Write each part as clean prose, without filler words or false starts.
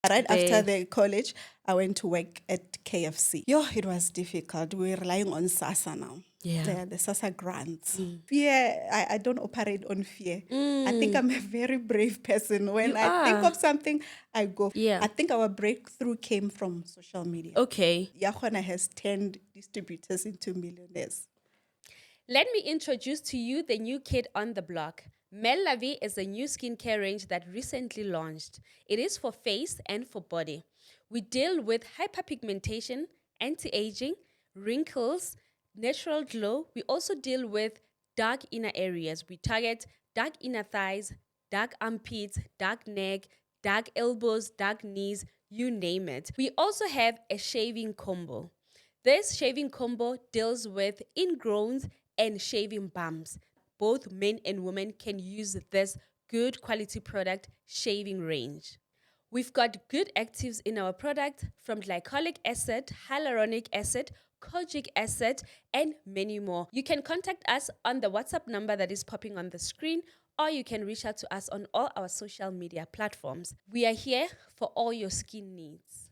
Right after the college, I went to work at KFC. It was difficult. We were relying on SASA now. Yeah. The SASA grants. Fear, I don't operate on fear. I think I'm a very brave person. When You I think are. of something, I go. Yeah. I think our breakthrough came from social media. Okay. Yahona has turned distributors into millionaires. Let me introduce to you the new kid on the block. Mel Lavi is a new skincare range that recently launched. It is for face and for body. We deal with hyperpigmentation, anti-aging, wrinkles, natural glow. We also deal with dark inner areas. We target dark inner thighs, dark armpits, dark neck, dark elbows, dark knees, you name it. We also have a shaving combo. This shaving combo deals with ingrowns and shaving bumps. Both men and women can use this good quality product shaving range. We've got good actives in our product from glycolic acid, hyaluronic acid, kojic acid, and many more. You can contact us on the WhatsApp number that is popping on the screen, or you can reach out to us on all our social media platforms. We are here for all your skin needs.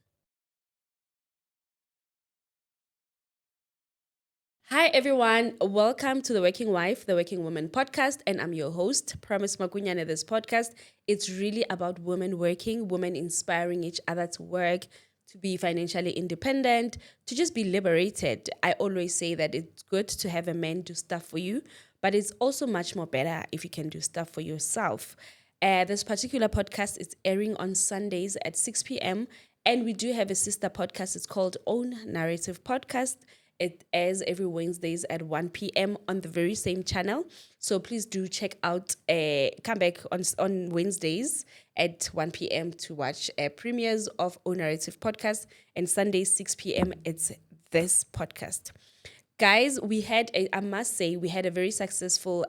Hi everyone, welcome to the Working Wife, the Working Woman podcast, and I'm your host, Promise Makunyane. This podcast, it's really about women working, women inspiring each other to work, to be financially independent, to just be liberated. I always say that it's good to have a man do stuff for you, but it's also much more better if you can do stuff for yourself. This particular podcast is airing on Sundays at 6 p.m. And we do have a sister podcast. It's called Own Narrative Podcast. It airs every Wednesdays at 1 p.m. on the very same channel. So please do check out, come back on Wednesdays at 1 p.m. to watch premieres of Own Narrative Podcast. And Sundays, 6 p.m., it's this podcast. Guys, I must say, we had a very successful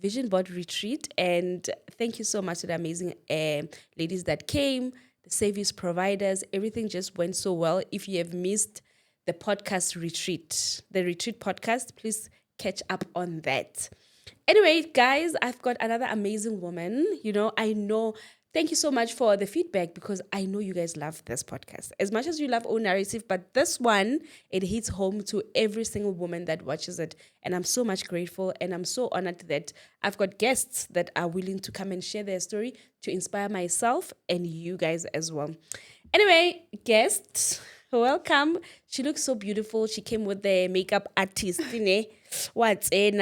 vision board retreat. And thank you so much to the amazing ladies that came, the service providers. Everything just went so well. If you have missed the podcast retreat, the retreat podcast, please catch up on that. Anyway, guys, I've got another amazing woman. I know. Thank you so much for the feedback because I know you guys love this podcast as much as you love Own Narrative, but this one, it hits home to every single woman that watches it. And I'm so much grateful and I'm so honored that I've got guests that are willing to come and share their story to inspire myself and you guys as well. Anyway, guests, welcome. She looks so beautiful. She came with the makeup artist. What's in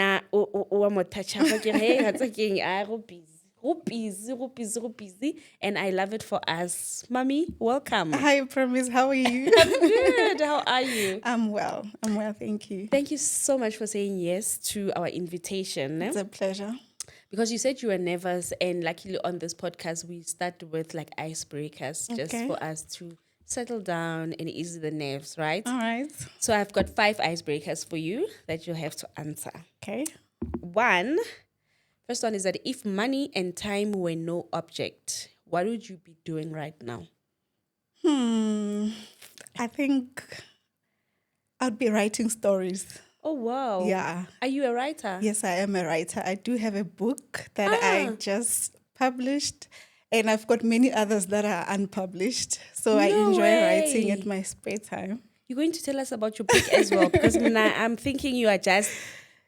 busy. And I love it for us. Mommy, welcome. Hi, Promise. How are you? I'm good. How are you? I'm well. Thank you. Thank you so much for saying yes to our invitation. It's a pleasure. Because you said you were nervous, and luckily on this podcast, we start with like icebreakers just for us to settle down and ease the nerves, right? All right. So I've got 5 icebreakers for you that you'll have to answer. Okay. First one is that if money and time were no object, what would you be doing right now? I think I'd be writing stories. Oh, wow. Yeah. Are you a writer? Yes, I am a writer. I do have a book that I just published, and I've got many others that are unpublished. So I enjoy writing at my spare time. You're going to tell us about your book as well, because I'm thinking you are just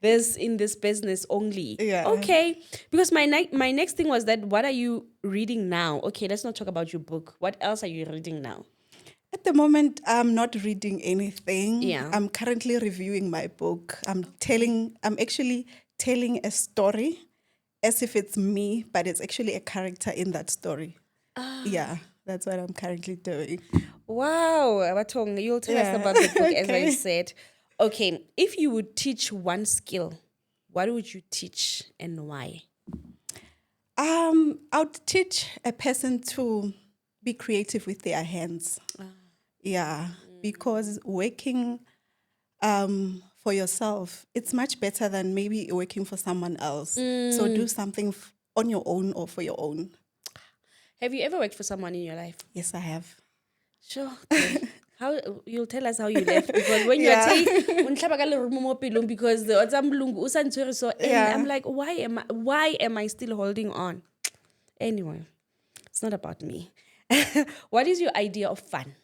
in this business only. Yeah. Okay. Because my next thing was that, what are you reading now? Okay, let's not talk about your book. What else are you reading now? At the moment, I'm not reading anything. Yeah. I'm currently reviewing my book. I'm actually telling a story as if it's me, but it's actually a character in that story. Yeah, that's what I'm currently doing. Wow. Watong, you'll tell us about the book, as I said. Okay, if you would teach one skill, what would you teach and why? I would teach a person to be creative with their hands. Yeah, because working for yourself, it's much better than maybe working for someone else. So do something on your own or for your own. Have you ever worked for someone in your life? Yes, I have. Sure. How you'll tell us how you left, because when you're saying because I'm like, why am I still holding on? Anyway, it's not about me. What is your idea of fun?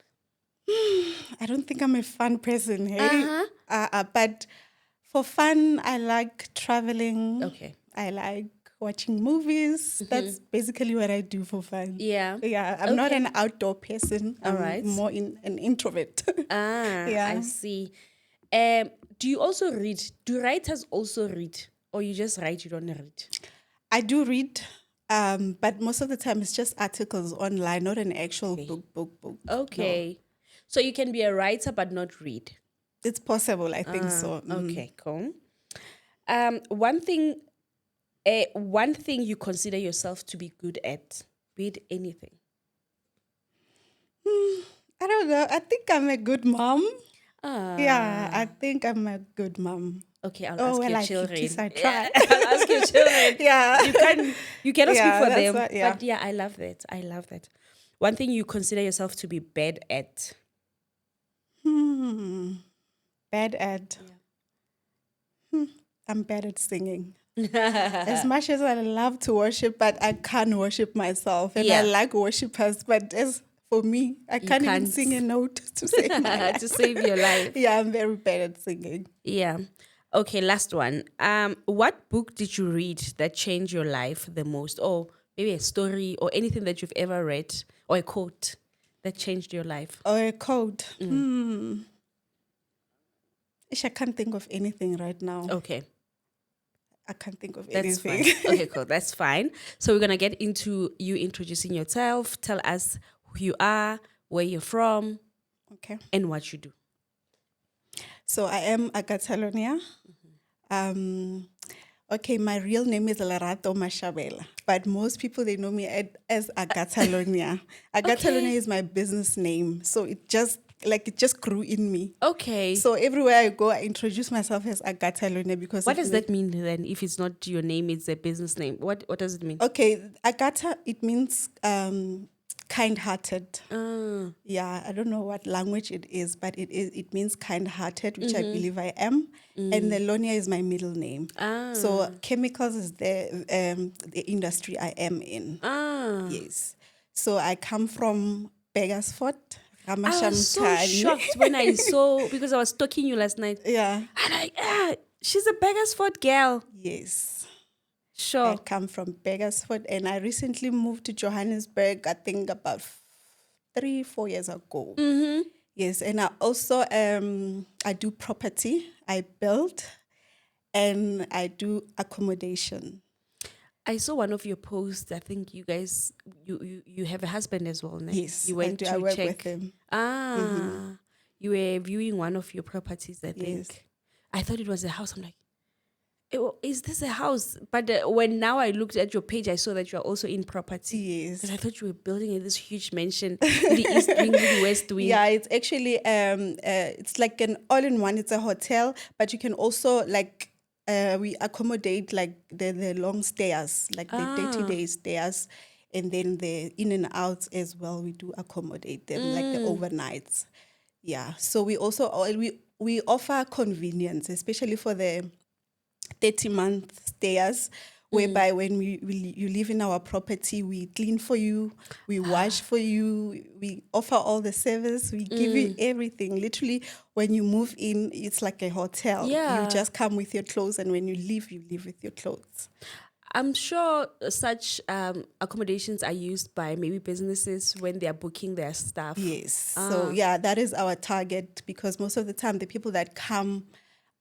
I don't think I'm a fun person, hey? Uh-huh. But for fun, I like traveling. Okay. I like watching movies. That's basically what I do for fun. Yeah. Yeah, I'm not Okay. an outdoor person. All I'm right. more an introvert. I Yeah. see. Do you also read? Do writers also read? Or you just write, you don't read? I do read, but most of the time it's just articles online, not an actual book. No. Okay. So you can be a writer but not read. It's possible, I think so. Okay, cool. One thing you consider yourself to be good at, be it anything. I don't know. I think I'm a good mom. Ah. Yeah, I think I'm a good mom. Okay, I'll ask your at children. least I try. I'll ask your children. Yeah. You cannot speak Yeah, for that's them. what- yeah. But yeah, I love that. I love that. One thing you consider yourself to be bad at. Bad at. I'm bad at singing. As much as I love to worship, but I can't worship myself. And Yeah. I like worshipers, but as for me, I can't even can't. sing a note to save my life. To save your life. Yeah, I'm very bad at singing. Yeah. Okay, last one. What book did you read that changed your life the most? Or maybe a story or anything that you've ever read or a quote that changed your life? Or a code. I can't think of anything right now. Okay. I can't think of That's anything. fine. Okay, cool. That's fine. So we're going to get into you introducing yourself. Tell us who you are, where you're from, Okay. and what you do. So I am Agatha Lonia. Okay, my real name is Lerato Mashabela, but most people, they know me as Agatha Lonia. Agatha Lonia is my business name. So it just grew in me. Okay. So everywhere I go, I introduce myself as Agatha Lonia because What does that mean then? If it's not your name, it's a business name. What does it mean? Okay, Agatha, it means kind-hearted. Ah. Yeah, I don't know what language it is, but it means kind-hearted, which I believe I am. And the Lonia is my middle name. Ah. So chemicals is the industry I am in. Ah. Yes. So I come from Beggersford, I was so shocked when I saw, because I was stalking you last night. Yeah. And she's a Beggersford girl. Yes. I Sure. come from Beggersford, and I recently moved to Johannesburg, I think about 3-4 years ago. Yes, and I also I do property. I build, and I do accommodation. I saw one of your posts. I think you guys, you have a husband as well, no? Yes, You went I to work check. with him. You were viewing one of your properties, I think. Yes. I thought it was a house. I'm like, is this a house? But when now I looked at your page, I saw that you are also in property. Yes. Because I thought you were building in this huge mansion in the East Wing, in the West Wing. Yeah, it's actually it's like an all-in-one. It's a hotel, but you can also we accommodate like the long stairs, like the 30-day stairs, and then the in and outs as well. We do accommodate them, like the overnights. Yeah. So we also we offer convenience, especially for the 30-month stayers, whereby when you live in our property, we clean for you, we wash for you, we offer all the service, we give you everything. Literally, when you move in, it's like a hotel. Yeah. You just come with your clothes, and when you leave with your clothes. I'm sure such accommodations are used by maybe businesses when they are booking their staff. Yes. So yeah, that is our target, because most of the time the people that come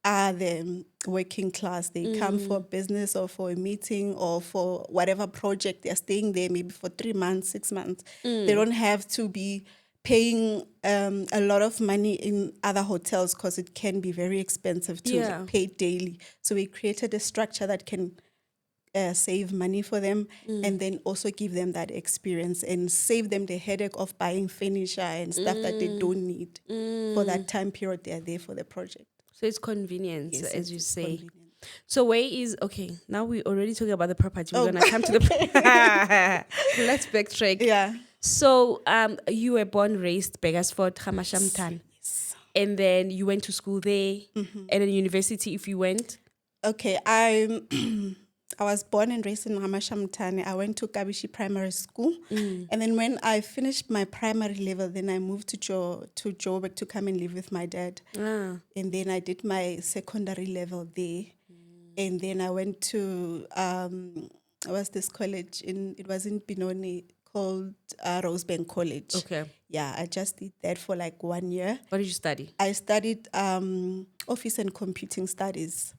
are the working class. They come for business or for a meeting or for whatever project. They're staying there maybe for 3 months, 6 months. They don't have to be paying a lot of money in other hotels, because it can be very expensive to pay daily. So we created a structure that can save money for them, and then also give them that experience and save them the headache of buying furniture and stuff that they don't need for that time period they are there for the project. So it's convenience, Yes, as you it's say. convenient. So where is, okay, now we already talking about the property. We're going to come to the, let's backtrack. Yeah. So you were born, raised Beggersford, Hamashamtan. Yes. And then you went to school there, and then university if you went. Okay, I was born and raised in Ramashamtane. I went to Kabishi Primary School. And then when I finished my primary level, then I moved to Joburg to come and live with my dad. And then I did my secondary level there. And then I went to, what's this college? It was in Benoni called Rosebank College. Okay. Yeah, I just did that for like 1 year. What did you study? I studied office and computing studies.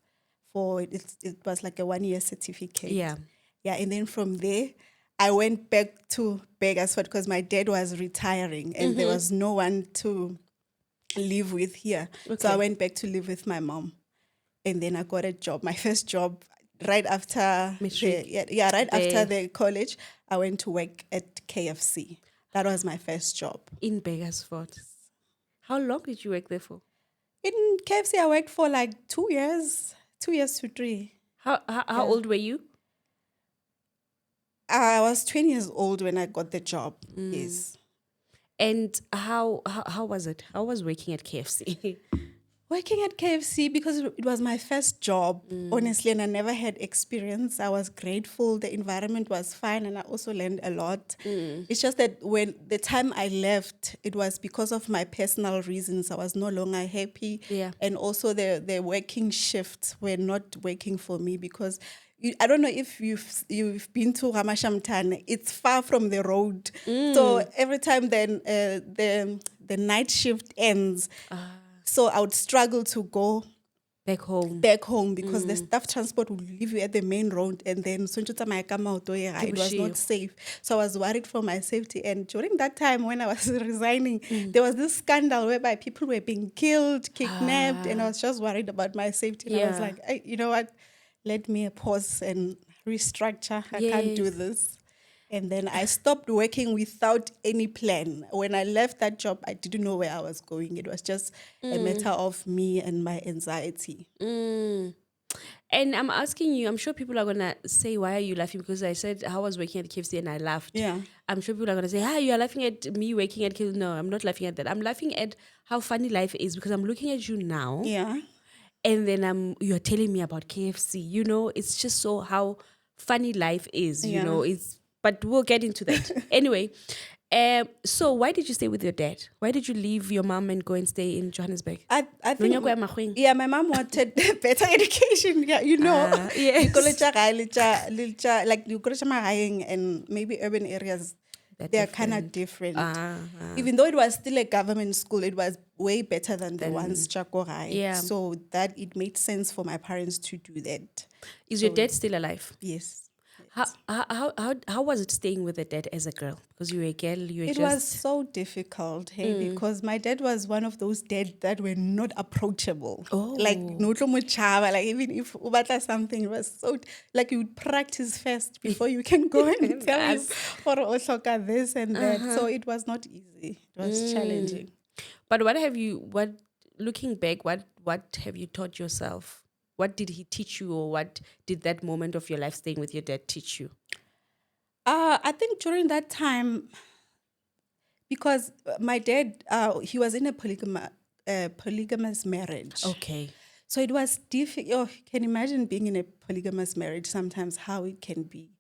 It was like a 1 year certificate. Yeah. Yeah, and then from there, I went back to Beggarsford because my dad was retiring and there was no one to live with here. Okay. So I went back to live with my mom. And then I got a job, my first job, right after after the college. I went to work at KFC. That was my first job. In Beggarsford. How long did you work there for? In KFC, I worked for like 2 years. 2 years to 3. How old were you? I was 20 years old when I got the job. Yes. And how was it? How was working at KFC? Working at KFC, because it was my first job, honestly, and I never had experience. I was grateful. The environment was fine, and I also learned a lot. It's just that when the time I left, it was because of my personal reasons. I was no longer happy. Yeah. And also the working shifts were not working for me because I don't know if you've been to Ramashamtane. It's far from the road. So every time then the night shift ends, so I would struggle to go back home because the staff transport would leave you at the main road and then it was not safe. So I was worried for my safety. And during that time when I was resigning, there was this scandal whereby people were being killed, kidnapped, and I was just worried about my safety. And I was like, hey, you know what? Let me pause and restructure. I can't do this. And then I stopped working without any plan. When I left that job, I didn't know where I was going. It was just a matter of me and my anxiety. And I'm asking you, I'm sure people are going to say, why are you laughing? Because I said I was working at KFC and I laughed. Yeah. I'm sure people are going to say, you are laughing at me working at KFC. No, I'm not laughing at that. I'm laughing at how funny life is because I'm looking at you now. Yeah. And then you're telling me about KFC. You know, it's just so how funny life is, you know. But we'll get into that. Anyway, so why did you stay with your dad? Why did you leave your mom and go and stay in Johannesburg? I think, my mom wanted better education. Yeah, you know. Yes. Like you go to and maybe urban areas, they're kind of different. Even though it was still a government school, it was way better than the ones Chakorai. Yeah. So that it made sense for my parents to do that. Is your dad still alive? Yes. How was it staying with the dad as a girl? Because you were a girl, It was so difficult, because my dad was one of those dads that were not approachable. Like no muchava, like even if ubata something, it was so like you would practice first before you can go and tell you for osoka this and that. So it was not easy. It was challenging. But looking back, what have you taught yourself? What did he teach you, or what did that moment of your life staying with your dad teach you? I think during that time, because my dad, he was in a polygamous marriage. Okay. So it was difficult. Oh, you can imagine being in a polygamous marriage sometimes, how it can be.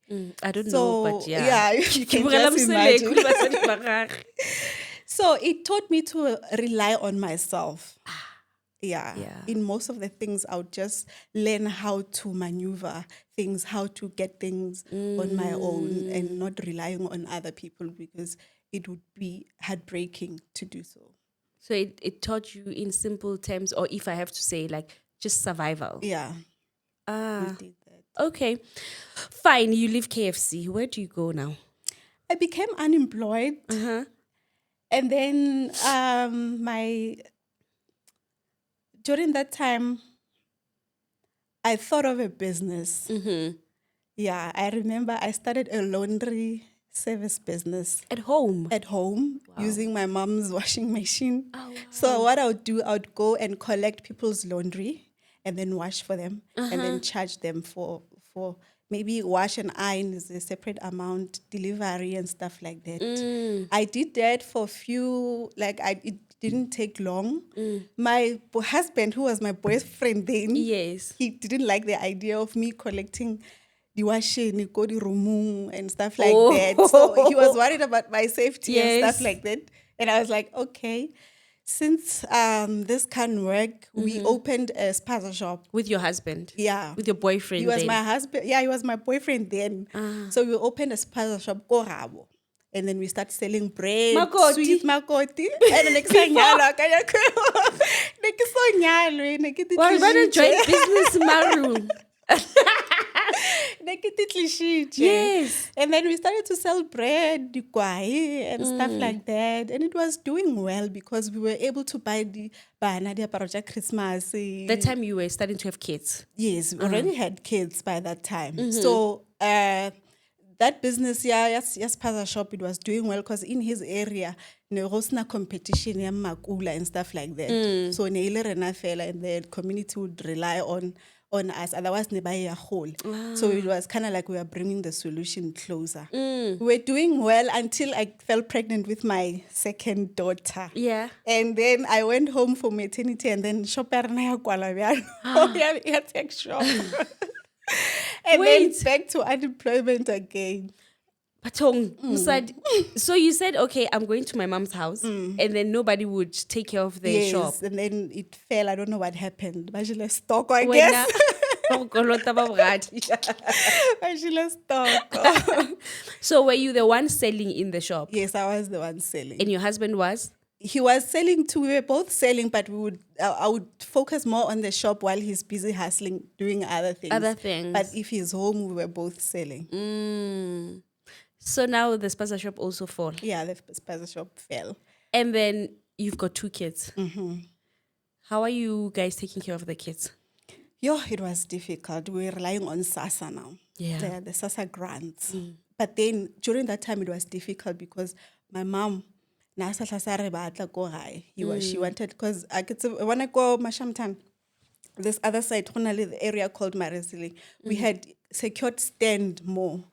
I don't know, but yeah. Yeah, you can just imagine. So it taught me to rely on myself. Yeah. In most of the things, I would just learn how to maneuver things, how to get things on my own and not relying on other people because it would be heartbreaking to do so. So it taught you in simple terms, or if I have to say, like just survival. Yeah. We did that. Okay. Fine. You leave KFC. Where do you go now? I became unemployed. And then during that time, I thought of a business. Yeah, I remember I started a laundry service business. At home? At home, using my mom's washing machine. Oh, wow. So what I would do, I would go and collect people's laundry and then wash for them and then charge them for maybe wash and iron is a separate amount, delivery and stuff like that. I did that for a few, it didn't take long. My husband, who was my boyfriend then, yes, he didn't like the idea of me collecting washing, go di roomong and stuff like that. So he was worried about my safety and stuff like that. And I was like, okay, since this can't work, we opened a spaza shop. With your husband? Yeah. With your boyfriend? He was then? my husband. Yeah, he was my boyfriend then. So we opened a spaza shop, Korabo. And then we started selling bread, Makoti. sweet makoti. And the next thing, well, to join business, Maru. Yes. And then we started to sell bread, and stuff like that. And it was doing well because we were able to buy the project Christmas. That time you were starting to have kids. Yes, we already had kids by that time. So that business, yes, Paza shop, it was doing well because in his area, there was no competition makula and stuff like that. So Naylor and Afela and the community would rely on us. Otherwise, ne buy a hole. So it was kind of like we were bringing the solution closer. We were doing well until I fell pregnant with my second daughter. Yeah. And then I went home for maternity and then shopper na ya kwala bjalo. Ya tech shop. And then back to unemployment again. Patong, so you said, okay, I'm going to my mom's house, and then nobody would take care of the shop. Yes, and then it fell. I don't know what happened. Bajile stock, I guess. Bajile stock. So were you the one selling in the shop? Yes, I was the one selling. And your husband was? He was selling too. We were both selling, but I would focus more on the shop while he's busy hustling, doing other things. But if he's home, we were both selling. So now the spaza shop also fell. Yeah, the spaza shop fell. And then you've got 2 kids. How are you guys taking care of the kids? It was difficult. We were relying on SASA now. Yeah. The SASA grants. But then during that time, it was difficult because my mom, she wanted, because when I go Mashamtan, this other side, the area called Maresili, we had secured stand more.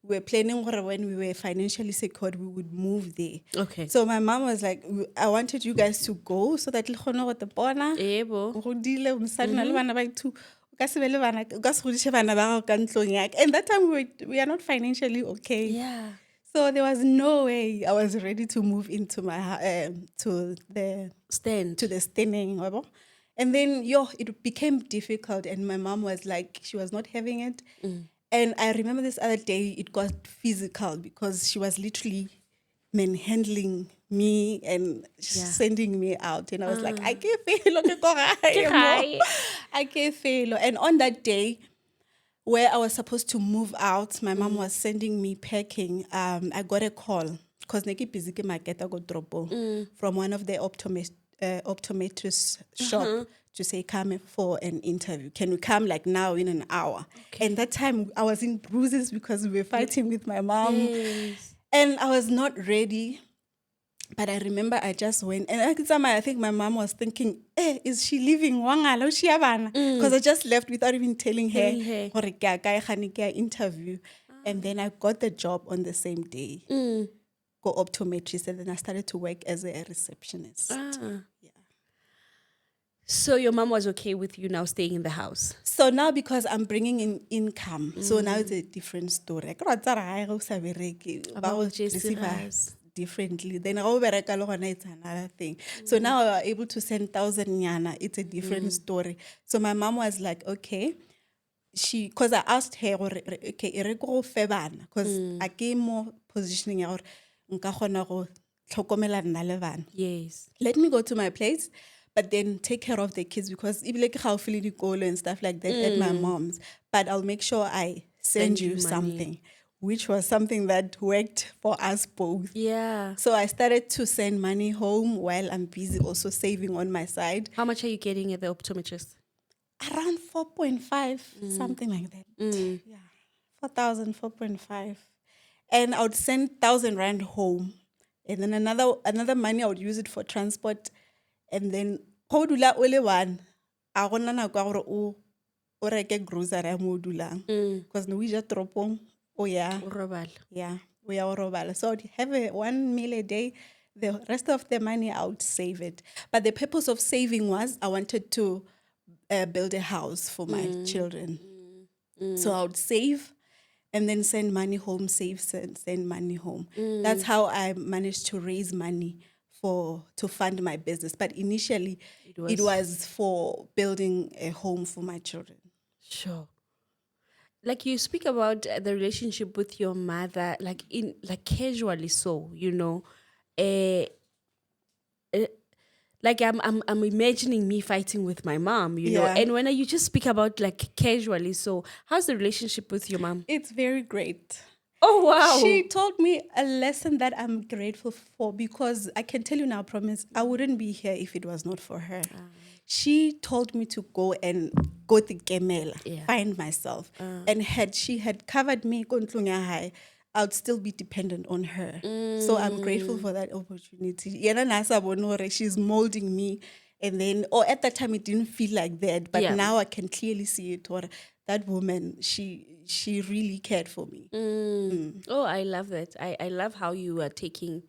We were planning when we were financially secured, we would move there. Okay. So my mom was like, I wanted you guys to go so that and that time we are not financially okay. Yeah. So there was no way I was ready to move into my to the standing. And then it became difficult, and my mom was like, she was not having it. And I remember this other day it got physical because she was literally manhandling me and sending me out, and I was like, I can't fail. I can't fail. And on that day, where I was supposed to move out, my mom was sending me packing. I got a call because Neki Piziki Market I got dropo from one of the optometrist shop to say, come for an interview. Can you come like now in an hour? Okay. And that time I was in bruises because we were fighting with my mom. Yes. And I was not ready. But I remember I just went. And at the time, I think my mom was thinking, is she leaving? Because I just left without even telling her. Interview. And then I got the job on the same day. Go optometrist. And then I started to work as a receptionist. Yeah. So your mom was okay with you now staying in the house? So now because I'm bringing in income, so now it's a different story. Differently. Then it's another thing. So now I are able to send 1,000 nyana. It's a different story. So my mom was like, okay. Because I asked her, okay, because I came more positioning out. Yes. Let me go to my place, but then take care of the kids because if like how feeling goal and stuff like that at my mom's. But I'll make sure I send you something. Which was something that worked for us both. Yeah. So I started to send money home while I'm busy also saving on my side. How much are you getting at the optometrist? Around 4.5, something like that. Yeah, 4,000, 4.5. And I would send 1,000 rand home. And then another money I would use it for transport. And then, only one. I don't know or I get grocery because we just drop on. Oh, yeah. Robal. Yeah, we are robal. So I'd have 1 meal a day. The rest of the money, I would save it. But the purpose of saving was I wanted to build a house for my children. So I would save and then send money home, send money home. That's how I managed to raise money to fund my business. But initially, it was for building a home for my children. Sure. Like you speak about the relationship with your mother, like casually, so like I'm imagining me fighting with my mom, Yeah. and when you just speak about like casually, so how's the relationship with your mom? It's very great. Oh wow. She taught me a lesson that I'm grateful for, because I can tell you now, promise, I wouldn't be here if it was not for her. She told me to go to Kemela, find myself. And had she had covered me, High, I'd still be dependent on her. So I'm grateful for that opportunity. Yena nasa bonore, she's molding me. And then, at that time, it didn't feel like that. But now I can clearly see it. Or that woman, she really cared for me. Oh, I love that. I love how you are taking,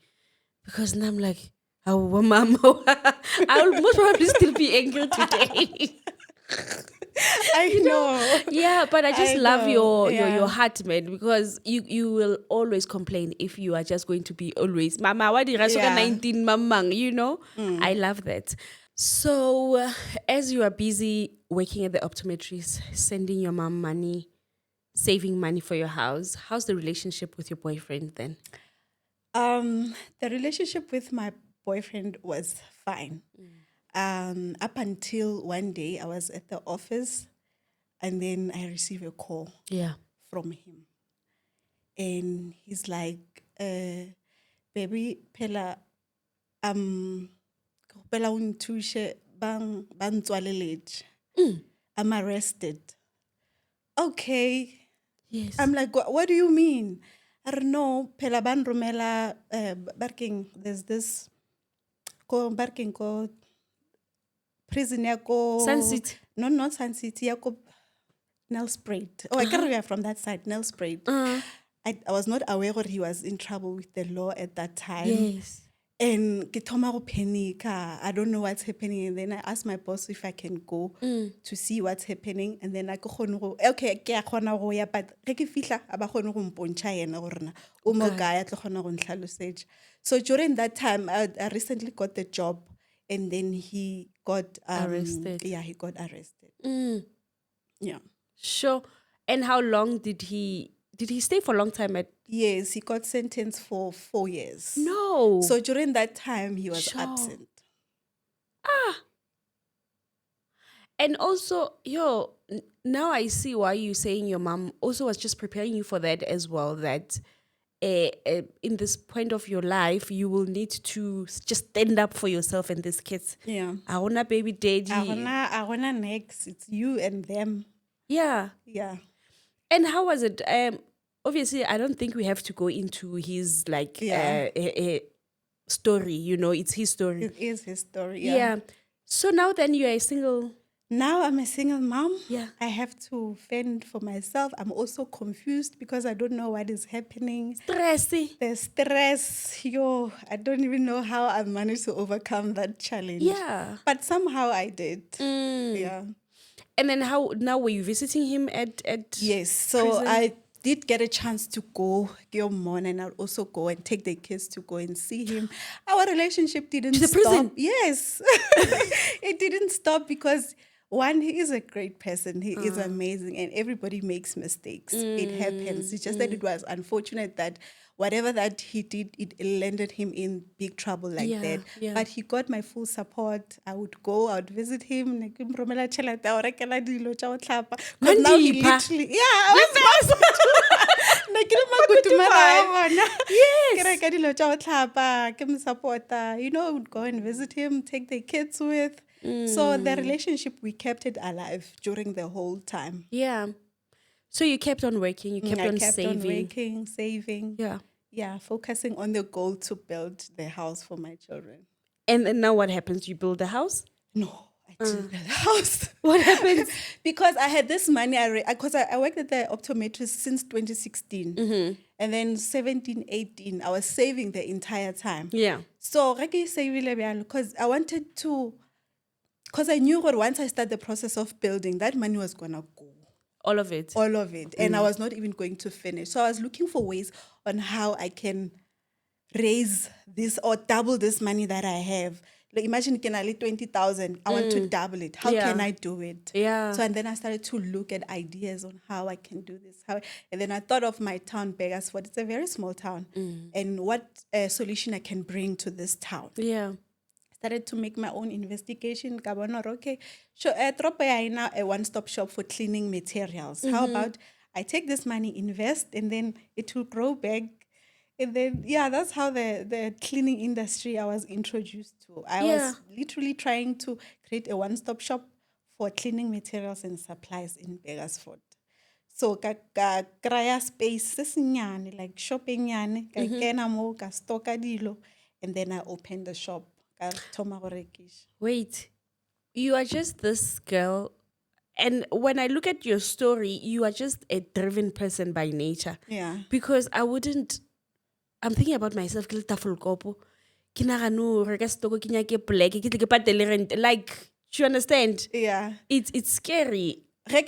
because now I'm like, oh, mom, I will most probably still be angry today. I know. Yeah, but I just love know. your heart, man, because you will always complain if you are just going to be always, Mama, why did I 19 mamang, I love that. So as you are busy working at the optometrist, sending your mom money, saving money for your house, how's the relationship with your boyfriend then? The relationship with my boyfriend was fine. Up until one day I was at the office and then I received a call from him. And he's like, baby, Pela, Pela untushe bang tswaleletse. I'm arrested. Okay. Yes. I'm like, what do you mean? I don't know. Pela ban romela barking. There's this barking ko prison yako Sun City. No, not Sun City. Yako Nelspruit. Oh, I can't remember from that side. Nelspruit. I was not aware that he was in trouble with the law at that time. Yes. And ke thoma go panic. I don't know what's happening. And then I asked my boss if I can go to see what's happening. And then I go okay, ke a kgona go ya, but ge ke fihla a ba kgone go mpontšha yena gore na o mo kae a tlo kgona go ntlhalosetša. So during that time, I recently got the job, and then he got arrested. Yeah, he got arrested. Yeah. Sure. And how long did he stay for a long time at? Yes, he got sentenced for 4 years. No. So during that time, he was absent. And also, now I see why you're saying your mom also was just preparing you for that as well, that in this point of your life, you will need to just stand up for yourself and these kids. Yeah. I wanna baby daddy. I wanna next. It's you and them. Yeah. Yeah. And how was it? Obviously, I don't think we have to go into his story. It's his story. It is his story. Yeah. So now then you are a single. Now I'm a single mom. Yeah. I have to fend for myself. I'm also confused because I don't know what is happening. Stressy. The stress, I don't even know how I managed to overcome that challenge. Yeah. But somehow I did. Yeah. And then now were you visiting him at Yes. So prison? I did get a chance to go and I'll also go and take the kids to go and see him. Our relationship didn't to the stop. Prison? Yes. It didn't stop because one, he is a great person. He is amazing, and everybody makes mistakes. It happens. It's just that it was unfortunate that whatever that he did, it landed him in big trouble like that. Yeah. But he got my full support. I would go, I would visit him. Because now he literally, I would go and visit him, take the kids with. So the relationship, we kept it alive during the whole time. Yeah. So you kept on working, you kept on saving. On working, saving. Yeah. Yeah, focusing on the goal to build the house for my children. And now what happens? You build the house? No, I didn't build the house. What happens? Because I had this money, because I worked at the optometrist since 2016. And then 17, 18, I was saving the entire time. Yeah. So, because I wanted to, because I knew that once I start the process of building, that money was going to go. All of it. all of it. And I was not even going to finish. So I was looking for ways on how I can raise this or double this money that I have. Like imagine can I get 20,000. I want to double it. How can I do it? Yeah. So and then I started to look at ideas on how I can do this. And then I thought of my town, Begasford. It's a very small town. And what solution I can bring to this town. Yeah. Started to make my own investigation. Okay, so Tropo is now a one-stop shop for cleaning materials. How about I take this money, invest, and then it will grow back. And then, that's how the cleaning industry I was introduced to. I was literally trying to create a one-stop shop for cleaning materials and supplies in Begasford. So, kraya space, like shopping, ka kena mo, ka stocka dilo, and then I opened the shop. Wait, you are just this girl. And when I look at your story, you are just a driven person by nature. Yeah. Because I'm thinking about myself. Like, do you understand? Yeah. It's scary. I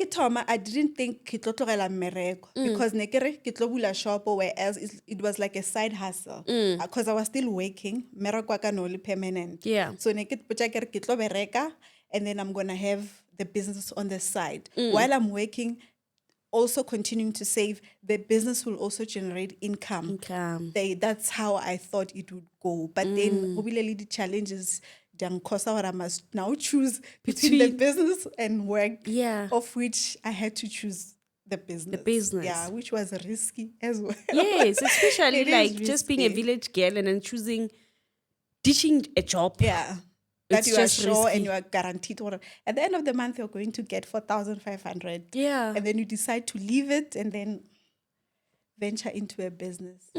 didn't think ke tlo tlogela mmereko because ne kere ke tlo bula shop, whereas it was like a side hustle because I was still working. Mmereko wa ka no le permanent. Yeah. So ne ke potsa kere ke tlo bereka and then I'm gonna have the business on the side while I'm working. Also continuing to save, the business will also generate income. That's how I thought it would go. But then, obviously, the challenges, I must now choose between the business and work, of which I had to choose the business. Yeah, which was risky as well. Yes, especially like just being a village girl and then ditching a job. Yeah. That you are sure risky. And you are guaranteed. Or at the end of the month, you're going to get 4,500. Yeah. And then you decide to leave it and then venture into a business.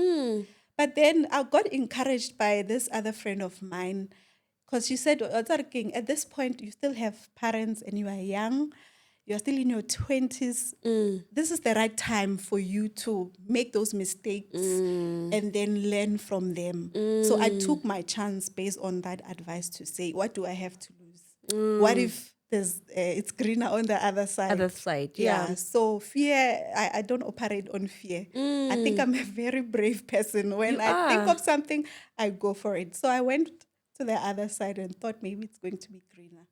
But then I got encouraged by this other friend of mine because she said, at this point, you still have parents and you are young. You're still in your 20s. This is the right time for you to make those mistakes and then learn from them. So I took my chance based on that advice to say, what do I have to lose? What if it's greener on the other side? Other side, yeah. So fear, I don't operate on fear. I think I'm a very brave person. When I think of something, I go for it. So I went to the other side and thought maybe it's going to be greener.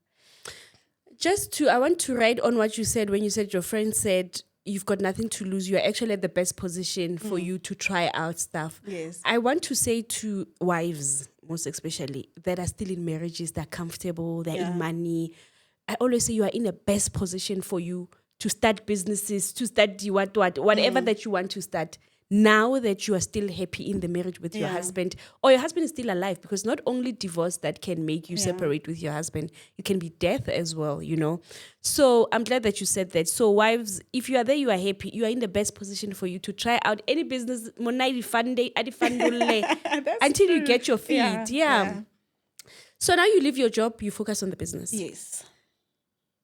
I want to write on what you said when you said your friend said you've got nothing to lose. You're actually at the best position for you to try out stuff. Yes. I want to say to wives, most especially, that are still in marriages, they're comfortable, they're in money. I always say you are in the best position for you to start businesses, to start whatever that you want to start. Now that you are still happy in the marriage with your husband, or your husband is still alive, because not only divorce that can make you separate with your husband, it can be death as well, you know. So I'm glad that you said that. So wives, if you are there, you are happy, you are in the best position for you to try out any business until you get your feet. Yeah. So now you leave your job, you focus on the business. Yes.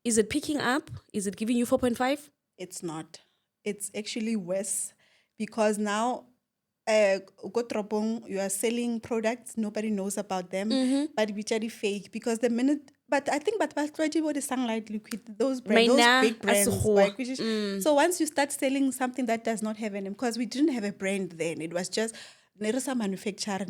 Is it picking up? Is it giving you 4.5? It's not. It's actually worse. Because now, you are selling products, nobody knows about them, but which are fake. Because I think the Sunlight Liquid, those big brands. So once you start selling something that does not have a name, because we didn't have a brand then, it was just Nerissa manufacturer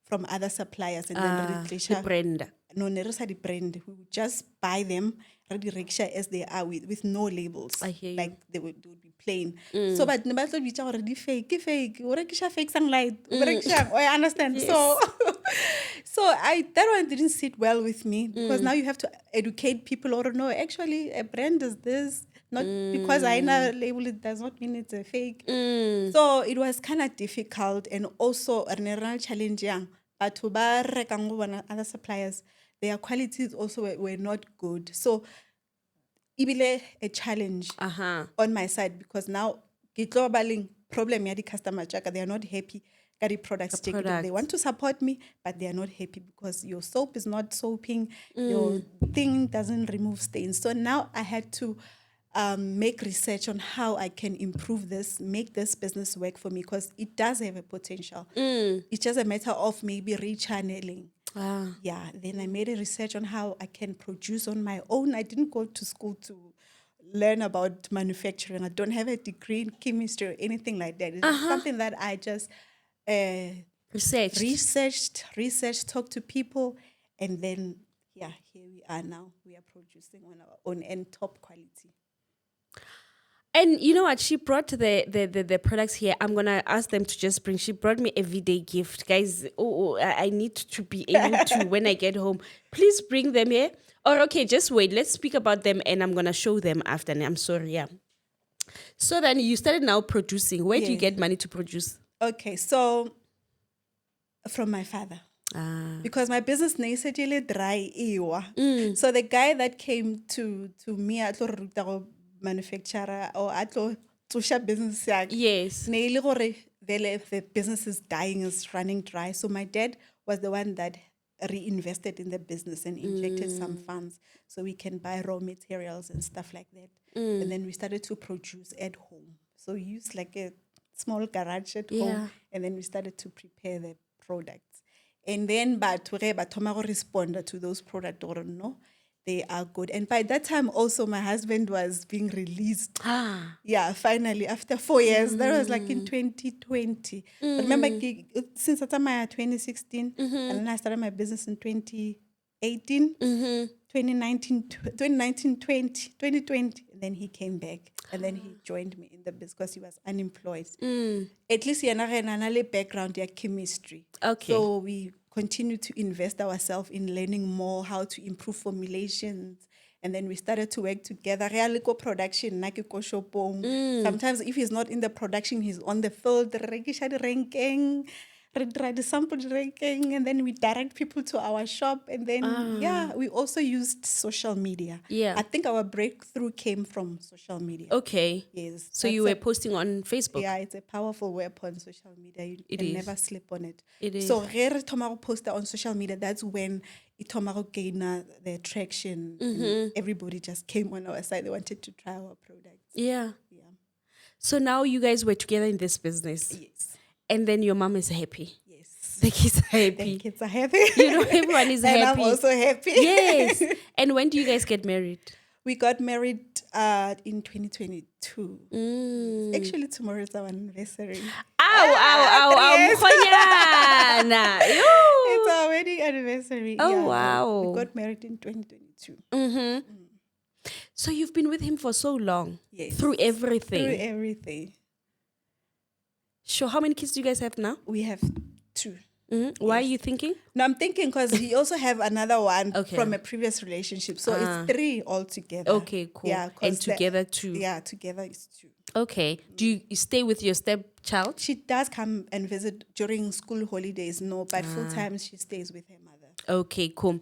from other suppliers and then the brand. No, Nerissa the brand. We would just buy them rickshaw as they are with no labels. I hear you. Like they would be plain. So but we already fake. Fake Sunlight. I understand. Yes. So that one didn't sit well with me because now you have to educate people or no, actually a brand is this. Not because I know label it does not mean it's a fake. So it was kind of difficult and also a real challenge. But to other suppliers, their qualities also were not good. So it a challenge on my side because now problem the customer they are not happy. The products. They want to support me, but they are not happy because your soap is not soaping, your thing doesn't remove stains. So now I had to make research on how I can improve this, make this business work for me because it does have a potential. It's just a matter of maybe rechanneling. Yeah, then I made a research on how I can produce on my own. I didn't go to school to learn about manufacturing. I don't have a degree in chemistry or anything like that. It's something that I just researched, talked to people, and then here we are now. We are producing on our own and top quality. And you know what? She brought the products here. I'm gonna ask them to just bring. She brought me a everyday gift, guys. I need to be able to when I get home. Please bring them here. Or okay, just wait. Let's speak about them, and I'm gonna show them after. I'm sorry, yeah. So then you started now producing. Where do you get money to produce? Okay, so from my father. Because my business is dry. So the guy that came to me at manufacturer or at business, yes, the business is dying, is running dry. So my dad was the one that reinvested in the business and injected some funds so we can buy raw materials and stuff like that. And then we started to produce at home. So we used like a small garage at home, and then we started to prepare the products. And then but respond to those products or no, they are good. And by that time also my husband was being released. Yeah, finally after 4 years. That was like in 2020. But remember since I started 2016 and then I started my business in 2018, 2019, 2020. And then he came back and then he joined me in the business because he was unemployed. At least he had a background in chemistry. Okay. So we continue to invest ourselves in learning more how to improve formulations. And then we started to work together. Production, sometimes if he's not in the production, he's on the field, ranking, the sample ranking, and then we direct people to our shop. And then, we also used social media. Yeah. I think our breakthrough came from social media. Okay. Yes. So you were posting on Facebook? Yeah, it's a powerful weapon, social media. You can never sleep on it. It is. So, Tomaro posted on social media, that's when Tomaro gained the traction. And everybody just came on our side. They wanted to try our products. Yeah. So now you guys were together in this business? Yes. And then your mom is happy? Yes. The kids are happy? The kids are happy. You know, everyone is and happy. I'm also happy. Yes. And when do you guys get married? We got married in 2022. Actually, tomorrow is our anniversary. It's our wedding anniversary. Oh, wow. We got married in 2022. So you've been with him for so long? Yes. Through everything? Through everything. Sure. How many kids do you guys have now? We have 2. Why are you thinking? No, I'm thinking because he also have another one from a previous relationship. So it's 3 altogether. Okay, cool. Yeah, and together 2. Yeah, together is 2. Okay. Do you stay with your stepchild? She does come and visit during school holidays, no, but full time she stays with her mother. Okay, cool.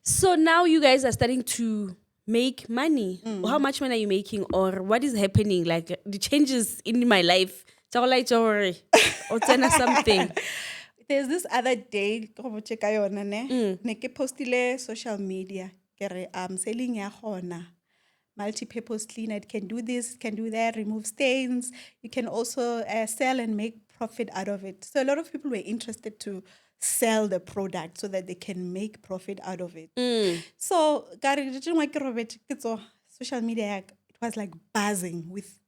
So now you guys are starting to make money. How much money are you making, or what is happening? Like the changes in my life. Or something. There's this other day, postile social media. I'm selling multipurpose cleaner. It can do this, can do that, remove stains. You can also sell and make profit out of it. So a lot of people were interested to sell the product so that they can make profit out of it. So social media, it was like buzzing with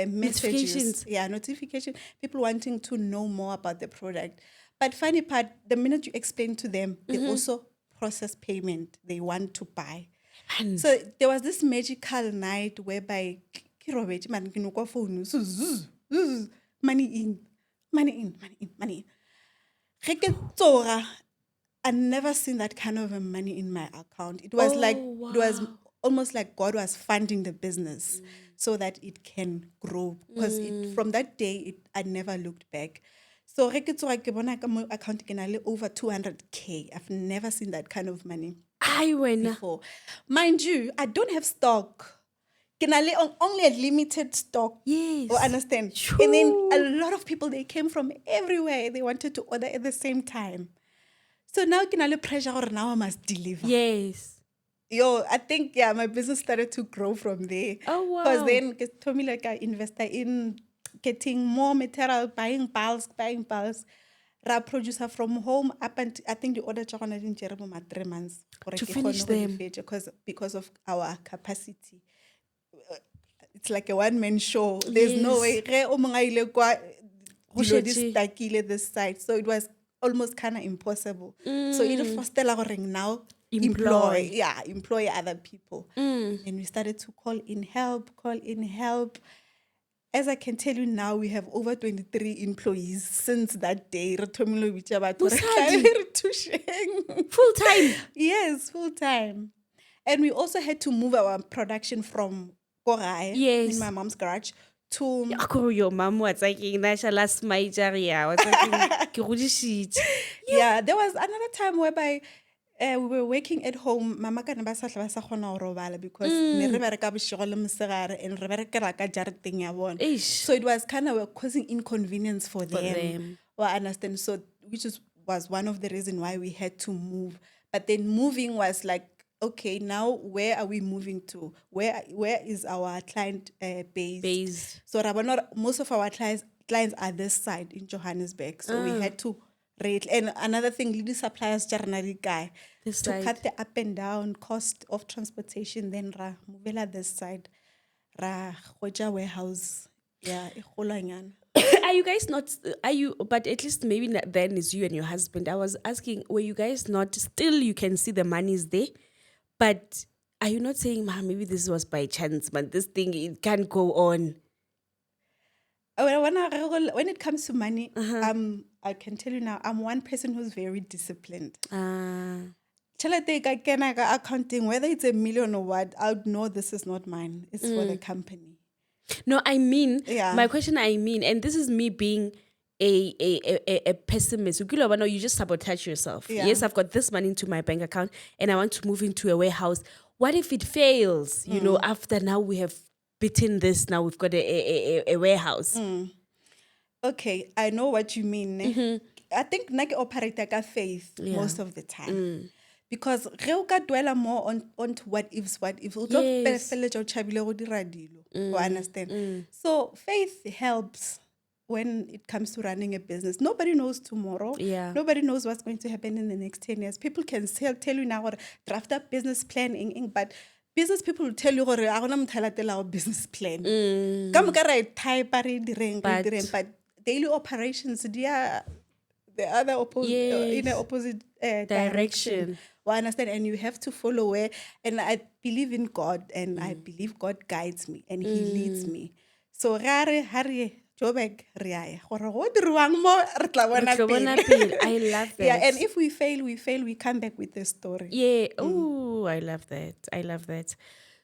messages. Notifications. People wanting to know more about the product. But funny part, the minute you explain to them, they also process payment. They want to buy. So there was this magical night whereby money in. I never seen that kind of money in my account. It was it was almost like God was funding the business so that it can grow. Because from that day, I never looked back. So account over 200K. I've never seen that kind of money before. Mind you, I don't have stock. Only a limited stock. Yes. Or understand? Sure. And then a lot of people, they came from everywhere. They wanted to order at the same time. So now pressure or now I must deliver. Yes. I think my business started to grow from there. Oh wow. Because then it told me like I invested in getting more material, buying bulks. Ra producer from home up and I think the order in 3 months to finish them because of our capacity. it's like a one-man show. There's no way. Ge o mong a ile kwa, dilo di Šetše. stuckile this side. So it was almost kind of impossible. So it fostela gore now Employ. employ other people. And we started to call in help. As I can tell you now, we have over 23 employees since that day. Re thomile ho bitša batho re tlabe re thušeng. Full time. Yes, full time. And we also had to move our production from Korai, Yes. in my mom's garage, to Your mom was like, last major, yeah. Was like, ke godišitše. yeah. There was another time whereby we were working at home. Mama ka ne ba sa tle ba sa kgona go robala because ne re bereka bošego le mosegare and re berekela ka jareteng ya bona. Eish. So it was kind of causing inconvenience for them. Well, I understand. So was one of the reasons why we had to move. But then moving was like, okay, now where are we moving to? Where is our client base? So most of our clients are this side in Johannesburg. So we had to rate. And another thing, little suppliers guy This to side. cut the up and down cost of transportation. Then ra movela this side, ra goja warehouse. Yeah, Are you guys not, but at least maybe then is you and your husband. I was asking, were you guys not, still you can see the money is there, but are you not saying, "Ma, maybe this was by chance, but this thing, it can't go on"? When it comes to money, I can tell you now, I'm one person who's very disciplined. Tšhelete ka kena ka accounting, whether it's $1 million or what, I would know this is not mine. It's for the company. No, I mean, Yeah. my question, and this is me being a pessimist. You just sabotage yourself. Yeah. Yes, I've got this money into my bank account and I want to move into a warehouse. What if it fails? You know, after now we have beaten this, now we've got a warehouse. Okay, I know what you mean. I think I operate like a faith most of the time. Because ge o ka dwela more on what ifs, o tlo feleletša o tšhabile go dira dilo. You understand? So faith helps when it comes to running a business. Nobody knows tomorrow. Yeah. Nobody knows what's going to happen in the next 10 years. People can tell you now, draft a business plan, but business people will tell you, I don't know business plan. Come type but daily operations, they are the other in the opposite direction. Well, I understand, and you have to follow where. And I believe in God, and I believe God guides me, and He leads me. So, Harry, Jobek, Riai, I love that. Yeah, and if we fail, we come back with the story. Yeah. Oh, I love that.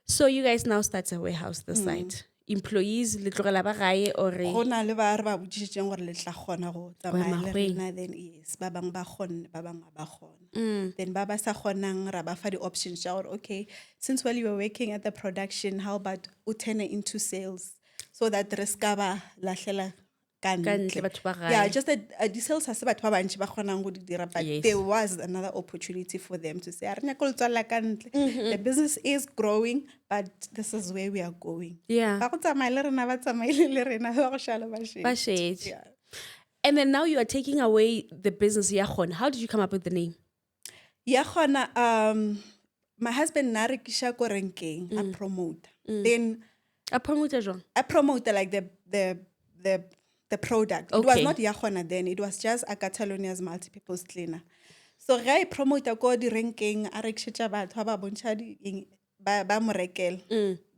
So you guys now start a warehouse this side. Employees, le tlogela ba gae or Go na le ba re ba botsitseng gore le tla kgona go tsamaya le rena, then yes, ba bang ba kgonne, ba bang ga ba kgona. Then ba sa kgonang ra ba fa the options ja gore okay, since while you were working at the production, how about o turn it into sales so that re ska ba lahlela ka ntle. batho ba gae. Yeah, just that the sales ha se batho ba bantši ba kgonang go di dira, but there was another opportunity for them to say, the business is growing, but this is where we are going. Yeah. Ba go tsamaya le rena, ba tsamaile le rena, ba go šala ba šetše. Ba šetše. Yeah. And then now you are taking away the business Yachon. How did you come up with the name? Ya gona, my husband na rekisha ko renkeng, a promote. Then A promoter jwang? I promote like the product. It was not Yachona then. It was just a Catalonia's multipurpose cleaner. So I promote ko di renkeng, a rekisha batho ba bontsha ba mo rekel.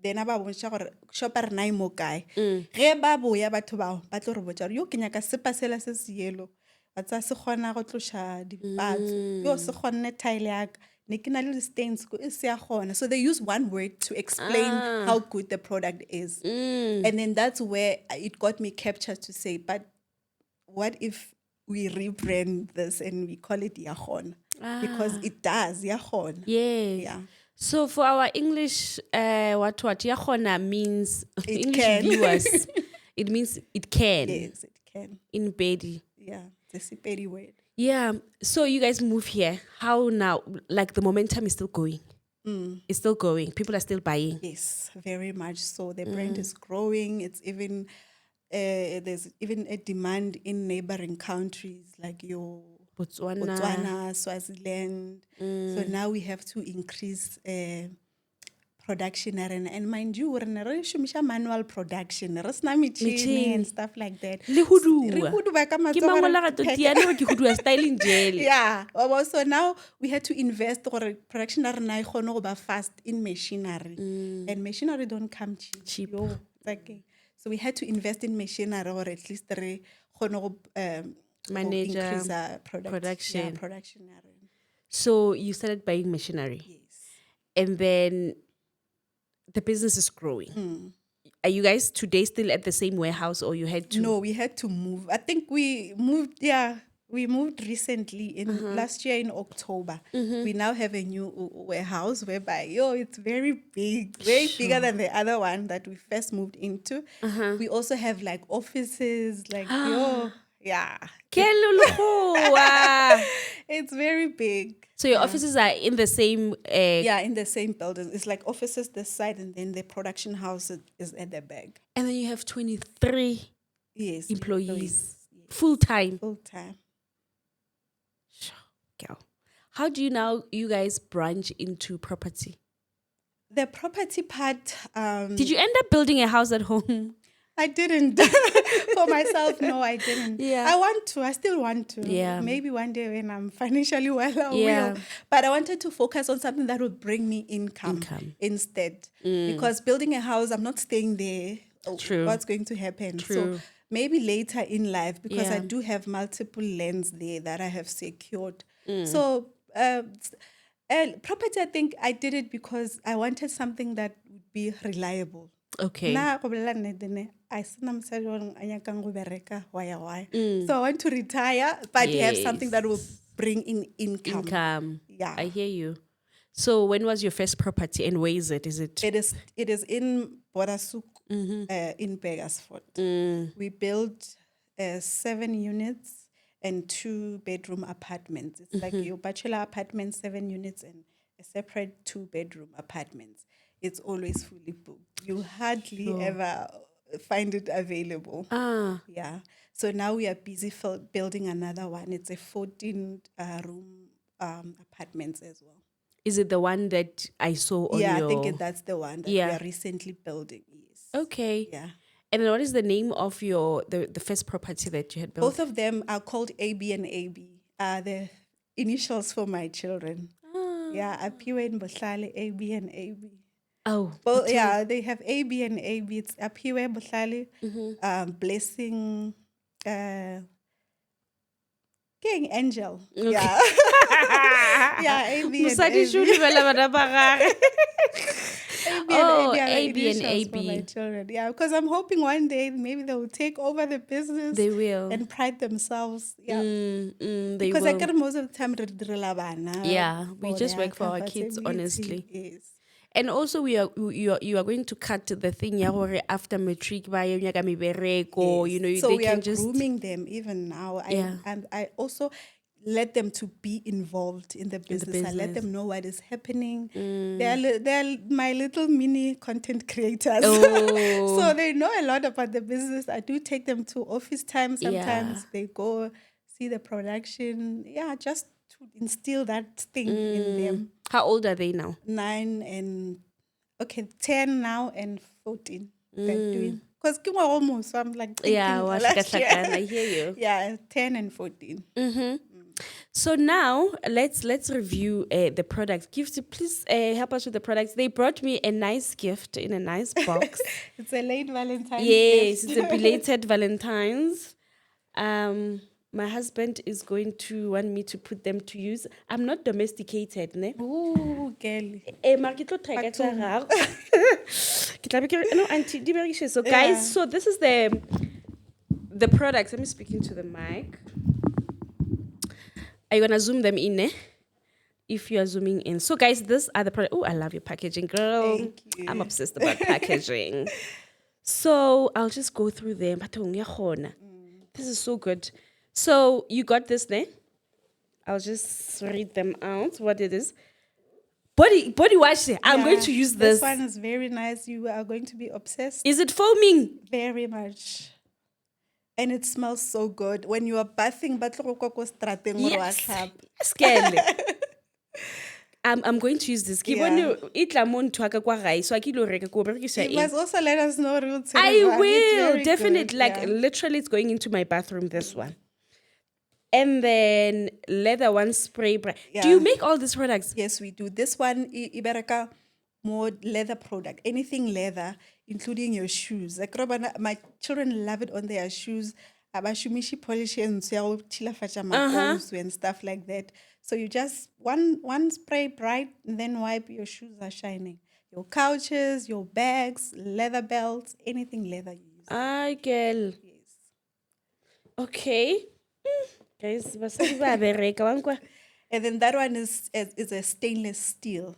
Then ba bontsha gore shopper na mo kae. Ge ba boya batho bao ba tlo re botsa yo ke nyaka sepa sela se se yellow. Ba tsa se gona go tlosha di parts. Yo se gone tile yak. Ne ke na le stains ko e se ya gona. So they use one word to explain how good the product is. And then that's where it got me captured to say, but what if we rebrand this and we call it Yachon? Because it does, Yachon. Yeah. So for our English, what Yachona means, English viewers, it means it can. Yes, it can. In Bedi. Yeah, it's a Sepedi word. Yeah. So you guys move here. How now? Like the momentum is still going. It's still going. People are still buying. Yes, very much so. The brand is growing. It's even there's even a demand in neighboring countries like your Botswana, Swaziland. So now we have to increase production and mind you, we're in manual production, and stuff like that. Le hudua. Re hudua ka Ke matsogo re mangola ga peka. totiane gore ke hudua styling gel. Yeah. So now we had to invest or production e kgone go ba fast in machinery. And machinery don't come cheap. Yo, okay. So we had to invest in machinery or at least re kgone go Manage, increase our production. Yeah, production. So you started buying machinery. Yes. And then the business is growing. Are you guys today still at the same warehouse or you had to? No, we had to move. I think we moved, we moved recently in last year in October. We now have a new warehouse whereby, it's very big, way bigger than the other one that we first moved into. We also have like offices, like, yeah. It's very big. So your offices are in the same... Yeah, in the same building. It's like offices this side and then the production house is at the back. And then you have 23 Yes, employees. Yes. Full-time. Full-time. Girl. How do you guys branch into property? The property part... Did you end up building a house at home? I didn't. For myself, no, I didn't. Yeah. I want to. I still want to. Yeah. Maybe one day when I'm financially well, I will. But I wanted to focus on something that would bring me income. Instead. Because building a house, I'm not staying there. True. What's going to happen? True. So maybe later in life, because I do have multiple lands there that I have secured. So property, I think I did it because I wanted something that would be reliable. Okay. So I want to retire, but have something that will bring in income. Yeah. I hear you. So when was your first property and where is it? It is in Borasuk, in Begasford. We built 7 units and 2-bedroom apartments. It's like your bachelor apartment, 7 units, and a separate 2-bedroom apartments. It's always fully booked. You hardly ever find it available. Yeah. So now we are busy building another one. It's a 14-room apartments as well. Is it the one that I saw on your... Yeah, I think that's the one that we are recently building. Yes. Okay. Yeah. And then what is the name of the first property that you had built? Both of them are called AB and AB. The initials for my children. Yeah, Apiwe and Bohlale, AB and AB. Oh. Well, they have AB and AB. It's Apiwe Bohlale, Blessing, King Angel. Okay. Yeah. Yeah, AB and AB and AB for my children. Yeah, because I'm hoping one day maybe they will take over the business. They will. And pride themselves. Yeah. Because I get most of the time we just work for our kids, honestly. Yes. And also you are going to cut the thing after matric by so we are grooming them even now. And I also let them to be involved in the business. I let them know what is happening. They're my little mini content creators. So they know a lot about the business. I do take them to office time sometimes. They go see the production. Yeah, just to instill that thing in them. How old are they now? 10 now and 14. They're doing. Because almost, so I'm like thinking I hear you. Yeah, 10 and 14. So now let's review the products. Please help us with the products. They brought me a nice gift in a nice box. It's a late Valentine's. Yes, it's a belated Valentine's. My husband is going to want me to put them to use. I'm not domesticated, ne? Ooh, girl. So guys, so this is the products. Let me speak into the mic. Are you gonna zoom them in, eh? If you are zooming in. So guys, these are the products. Oh, I love your packaging, girl. Thank you. I'm obsessed about packaging. So I'll just go through them. This is so good. So you got this there. I'll just read them out. What it is. Body wash. I'm going to use this. This one is very nice. You are going to be obsessed. Is it foaming? Very much. And it smells so good. When you are bathing, yes. I'm going to use this. Ke Yeah. bone e tla mo ntho ka kwa gae, so a ke lo reka ko berekisa You eng. must also let us know. I will definitely, like, literally it's going into my bathroom, this one. And then leather one spray brush. Do you Yeah. make all these products? Yes, we do. This one, Iberaka, more leather product. Anything leather, including your shoes. Like, my children love it on their shoes. Abashumishi polish and stuff like that. So you just one spray bright, and then wipe. Your shoes are shining. Your couches, your bags, leather belts, anything leather you use. Ah, girl. Yes. Okay. Guys, basadi ba bereka wa nkwa. And then that one is a stainless steel.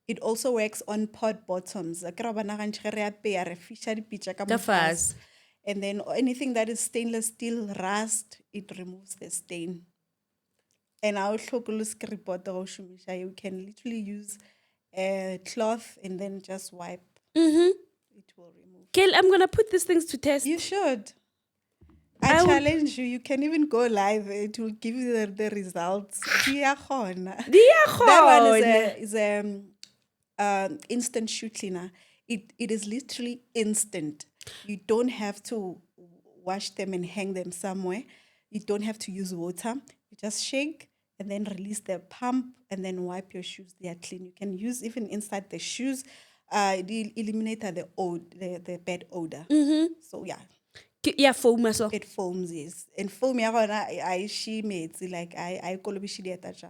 It also works on pot bottoms. Ka fase. And then anything that is stainless steel, rust, it removes the stain. And our you can literally use a cloth and then just wipe. It will remove. Girl, I'm gonna put these things to test. You should. I challenge you. You can even go live. It will give you the results. That one is a instant shoe cleaner. It is literally instant. You don't have to wash them and hang them somewhere. You don't have to use water. You just shake and then release the pump and then wipe your shoes. They are clean. You can use even inside the shoes. It eliminates the bad odor. So yeah. Yeah, foam as well. It foams, yes. And foam, she made like I call it.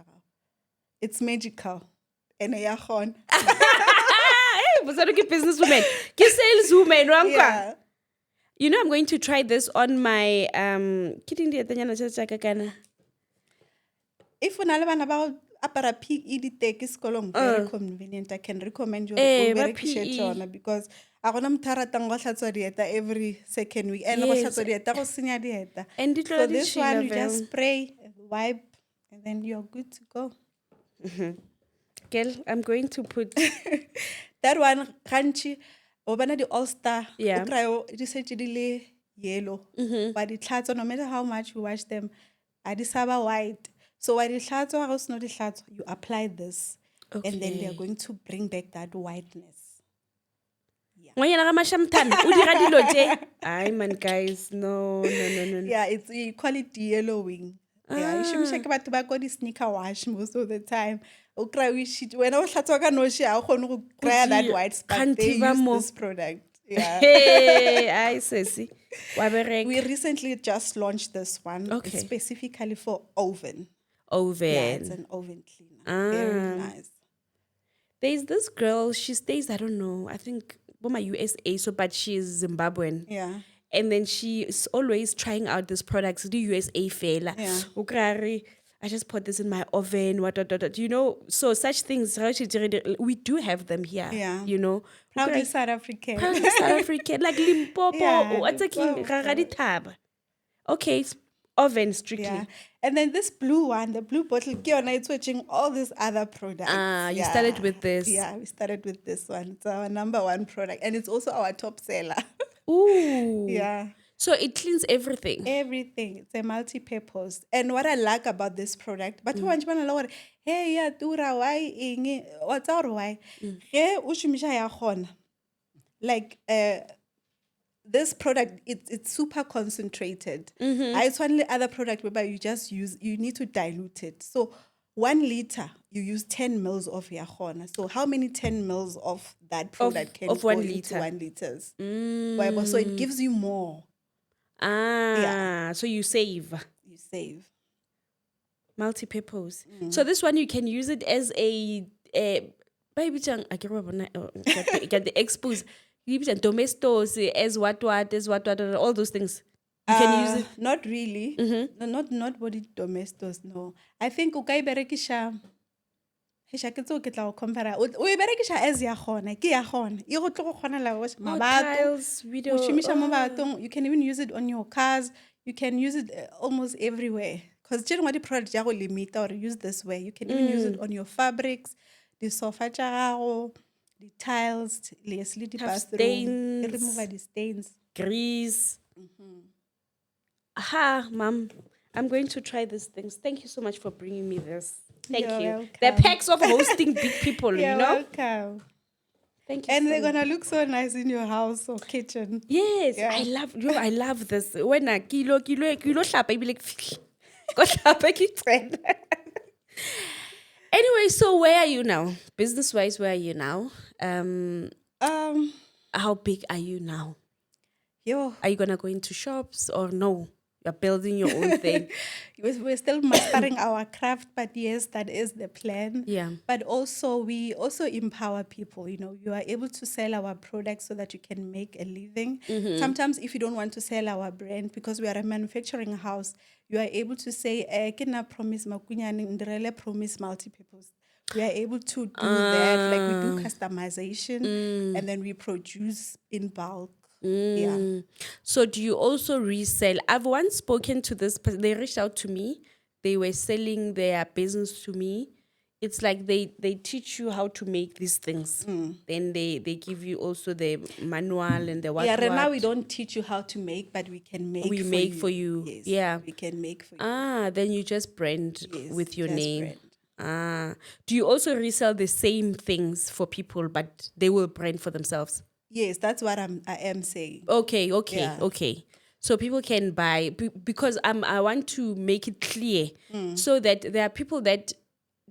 It's magical. And Hey, basadi ke businesswoman. Ke saleswoman wa nkwa. yeah. You know, I'm going to try this on my kidding the atanyana tsa ka kana. If una le bana ba apara PE di-tech sekolong, very convenient. I can recommend you go ba berekishe PE. tsona because a gona motho a ratang go hlatswa dieta every second week. And go Yes. hlatswa dieta go senya dieta. And di So tlola di this chila one, you vel. just spray, wipe, and then you're good to go. Girl, I'm going to put That one, Ranchi, Obana the All-Star, Yeah. yellow. But the tlhatswa, no matter how much you wash them, adisaba white. So while the tlhatswa, house not the tlhatswa, you apply this. And then they're Okay. going to bring back that whiteness. Ngwanyana ga mashamtana o dira dilo tse. Ay man guys, no. Yeah, it's you call it yellowing. Yeah, you should check about tobacco the sneaker wash most of the time. Okra we shit when I was tlhatswa no she I go cry that white spot. Can't They even use more. this product. Yeah. Hey, ay sesi. Wa bereka. We recently just launched this one. Okay. It's specifically for oven. Oven. Yeah, it's an oven cleaner. Very nice. There's this girl, she stays, I don't know, I think Boma USA, so but she's Zimbabwean. Yeah. And then she is always trying out these products, the USA fela. Yeah. Ukrari, I just put this in my oven, what. You know, so such things, we do have them here. Yeah. You know. Proudly South African. Proudly South African, like Limpopo, Yeah, what's a king, Limpopo. Ragadi tab. Okay, it's oven strictly. Yeah. And then this blue one, the blue bottle, Kiona, it's switching all these other products. You started with this. Yeah, we started with this one. It's our number one product. And it's also our top seller. Ooh. Yeah. So it cleans everything. Everything. It's a multi-purpose. And what I like about this product, but hey, yeah, dura, why, ingi, what's our why? Hey, ushimisha ya khona. Like, this product, it's super concentrated. It's only other product whereby you need to dilute it. So 1 liter, you use 10 mils of yahona. So how many 10 mils of that product can of go 1 into liter? 1 liters? So it gives you more. So you save. You save. Multi-purpose. So this one, you can use it as a baby chang, I can't remember, get the expose. Domestos, as what, all those things. You can use it. Not really. No, not body domestos, no. I think ukai berekisha. Hesha ke tso ke tla go compare. O berekisha as ya khona, ke ya khona. E go tlo go khona la go tiles, video. O shimisha mo batong. You can even use it on your cars. You can use it almost everywhere. Because generally the product ya go limit or use this way. You can even use it on your fabrics, the sofa tja gago, the tiles, the bathroom. Stains. Remove the stains. Grease. Aha, mom. I'm going to try these things. Thank you so much for bringing me this. Thank You're you. The welcome. perks of hosting big people, You're you know? welcome. Thank you. And so they're much. gonna look so nice in your house or kitchen. Yes, Yeah. I love this. When I kilo hlapa, you be like, go hlapa ke qeta. Anyway, so where are you now? Business wise, where are you now? Um, How big are you now? yo, Are you gonna go into shops or no? You're building your own thing. we're still mastering our craft, but yes, that is the plan. Yeah. But also, we also empower people. You know, you are able to sell our products so that you can make a living. Sometimes, if you don't want to sell our brand, because we are a manufacturing house, you are able to say, "Kena promise makunyane ndirele promise multipurpose." We are able to do that. Like we do customization, and then we produce in bulk. Yeah. So do you also resell? I've once spoken to this person. They reached out to me. They were selling their business to me. It's like they teach you how to make these things. Then they give you also the manual and the what. Yeah, right now what. we don't teach you how to make, but we can make We for make you. for you. Yes, Yeah. we can make for you. Then you just brand Yes, with your just name. brand. Do you also resell the same things for people, but they will brand for themselves? Yes, that's what I am saying. Okay. Yeah. Okay. So people can buy because I want to make it clear so that there are people that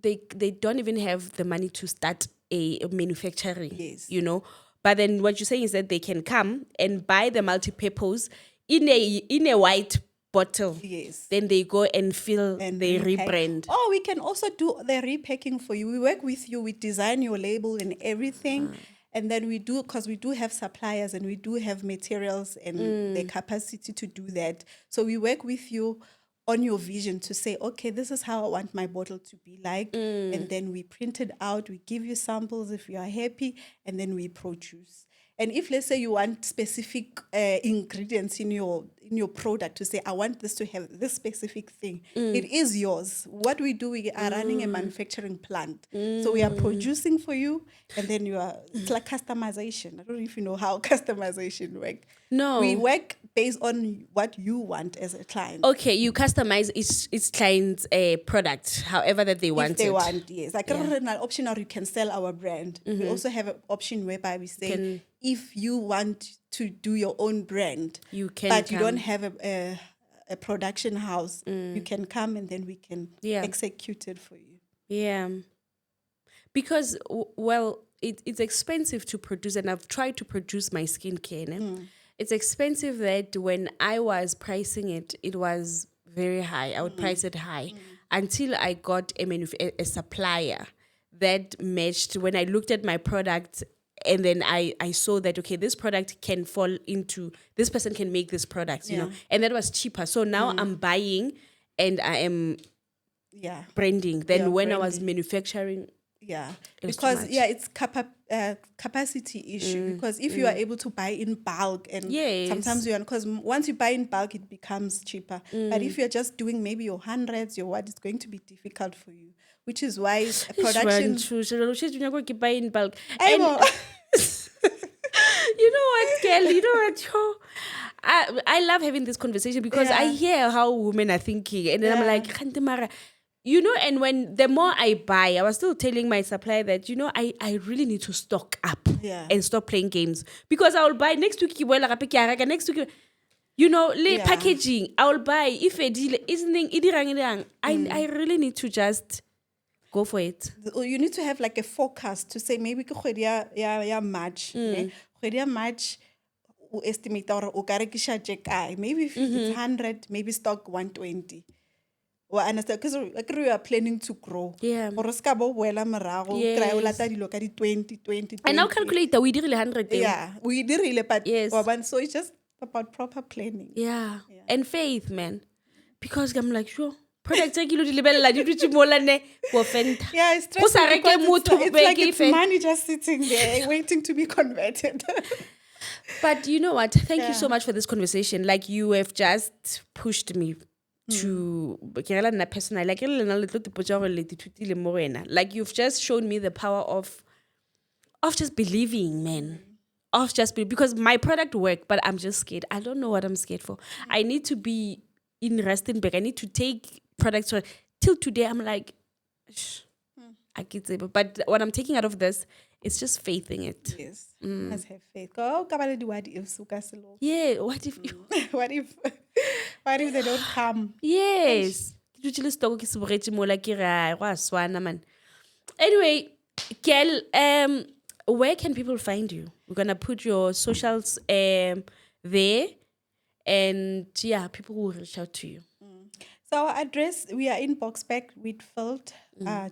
they don't even have the money to start a manufacturing. Yes. You know. But then what you're saying is that they can come and buy the multipurpose in a white bottle. Yes. Then they go and fill And the repack. rebrand. Oh, we can also do the repacking for you. We work with you. We design your label and everything. And then we do, because we do have suppliers and we do have materials and the capacity to do that. So we work with you on your vision to say, okay, this is how I want my bottle to be like. And then we print it out. We give you samples if you are happy. And then we produce. And if, let's say, you want specific ingredients in your product to say, I want this to have this specific thing, it is yours. What we do, we are running a manufacturing plant. So we are producing for you, and then it's like customization. I don't know if you know how customization works. No. We work based on what you want as a client. Okay, you customize each client's product, however that they want If they it. want, yes. Like an option, or you can sell our brand. We also have an option whereby we say, if you want to do your own brand, You can but you come. don't have a production house, you can come and then we can execute it for you. Yeah. Because, well, it's expensive to produce, and I've tried to produce my skincare. Ne? It's expensive that when I was pricing it, it was very high. I would price it high until I got a supplier that matched. When I looked at my product, and then I saw that, okay, this product can fall into, this person can make this product, you know, and that was cheaper. So now I'm buying and I am branding. Then when I was manufacturing, because much. it's capacity issue. Because if you are able to buy in bulk, and sometimes because once you buy in bulk, it becomes cheaper. But if you're just doing maybe your hundreds, your what, it's going to be difficult for you. Which is why production. Buy in bulk. And you know what, girl? You know what? I love having this conversation because I hear how women are thinking, and then I'm like, "Kante mara." You know, and when the more I buy, I was still telling my supplier that, you know, I really need to stock up and stop playing games. Because I will buy next week, next week, you know, packaging, I will buy. If a deal isn't, I really need to just go for it. You need to have like a forecast to say, maybe March. March, estimate or maybe if it's 100, maybe stock 120. Or understand, because like we are planning to grow. Yeah. Or skabo wela marago, cry o lata dilo ka di 20. And now calculator, we did 100. Yeah, we did really, but yes. So it's just about proper planning. Yeah. And faith, man. Because I'm like, sure. Product yeah, it's stressful because it's like it's money just sitting there waiting to be converted. But you know what? Thank you so much for this conversation. Like, you have just pushed me to like you've just shown me the power of just believing, man. Of just because my product worked, but I'm just scared. I don't know what I'm scared for. I need to be in Rustenburg. I need to take products. Till today, I'm like, I get it. But what I'm taking out of this is just faith in it. Yes. Must have faith. Go, kabale di what if suka selo. Yeah, what if you... What if what if they don't come? Yes. Ke dutse le stock ke se bogetse mola ke ra go a swana man. Anyway, Kel, where can people find you? We're gonna put your socials there, and yeah, people will reach out to you. So our address, we are in Boxback, Whitfield,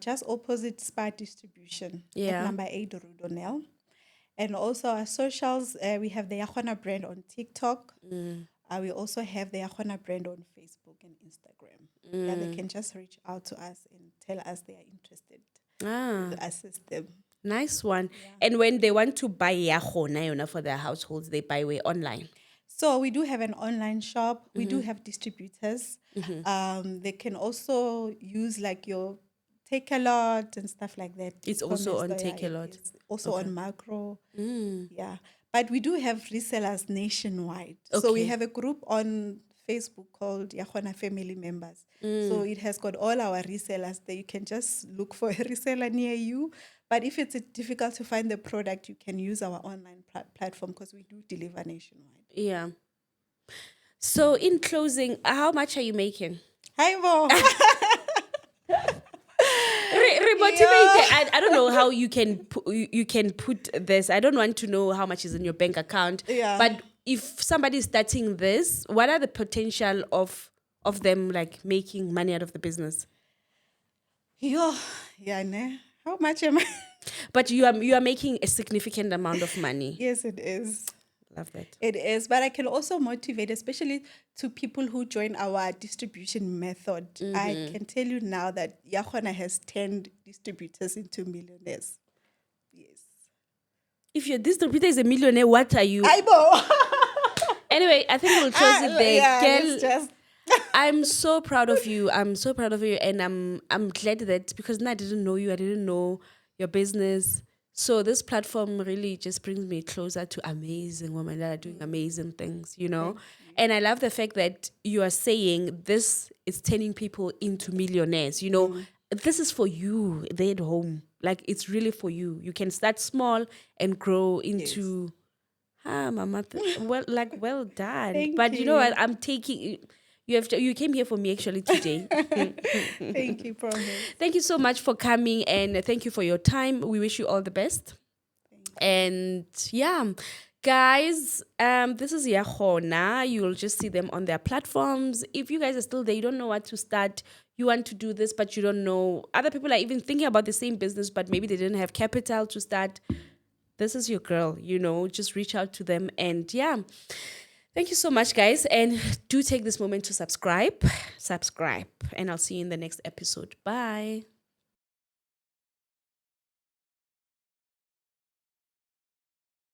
just opposite Spar Distribution, Yeah. at number 8 Rudonel. And also our socials, we have the Yahona brand on TikTok. We also have the Yahona brand on Facebook and Instagram. Yeah, they can just reach out to us and tell us they are interested to assist them. Nice one. And when they want to buy Yahona for their households, they buy way online. So we do have an online shop. We do have distributors. They can also use like your Take-A-Lot and stuff like that. It's also on E-commerce, Take-A-Lot. it's also on Macro. Yeah. But we do have resellers nationwide. So we Okay. have a group on Facebook called Yahona Family Members. So it has got all our resellers there. You can just look for a reseller near you. But if it's difficult to find the product, you can use our online platform because we do deliver nationwide. Yeah. So in closing, how much are you making? Hi, Mo. Remotivate. I don't know how you can put this. I don't want to know how much is in your bank account. Yeah. But if somebody's starting this, what are the potential of them like making money out of the business? Yeah, ne? How much am I? But you are making a significant amount of money. Yes, it is. Love that. It is. But I can also motivate, especially to people who join our distribution method. I can tell you now that Yahona has turned distributors into millionaires. Yes. If your distributor is a millionaire, what are you? I know. Anyway, I think we'll close it there. Yeah, Kel, it's just... I'm so proud of you. I'm so proud of you, and I'm glad that because now I didn't know you, I didn't know your business. So this platform really just brings me closer to amazing women that are doing amazing things, you know. And I love the fact that you are saying this is turning people into millionaires. You know, this is for you. They're at home. Like it's really for you. You can start small and grow into. Mama, well done. Thank But you know you. what? I'm taking. You came here for me actually today. Thank you, promise. Thank you so much for coming and thank you for your time. We wish you all the best. And yeah, guys, this is Yahona. You'll just see them on their platforms. If you guys are still there, you don't know what to start, you want to do this, but you don't know. Other people are even thinking about the same business, but maybe they didn't have capital to start. This is your girl, you know, just reach out to them. And yeah. Thank you so much, guys. And do take this moment to subscribe. And I'll see you in the next episode. Bye.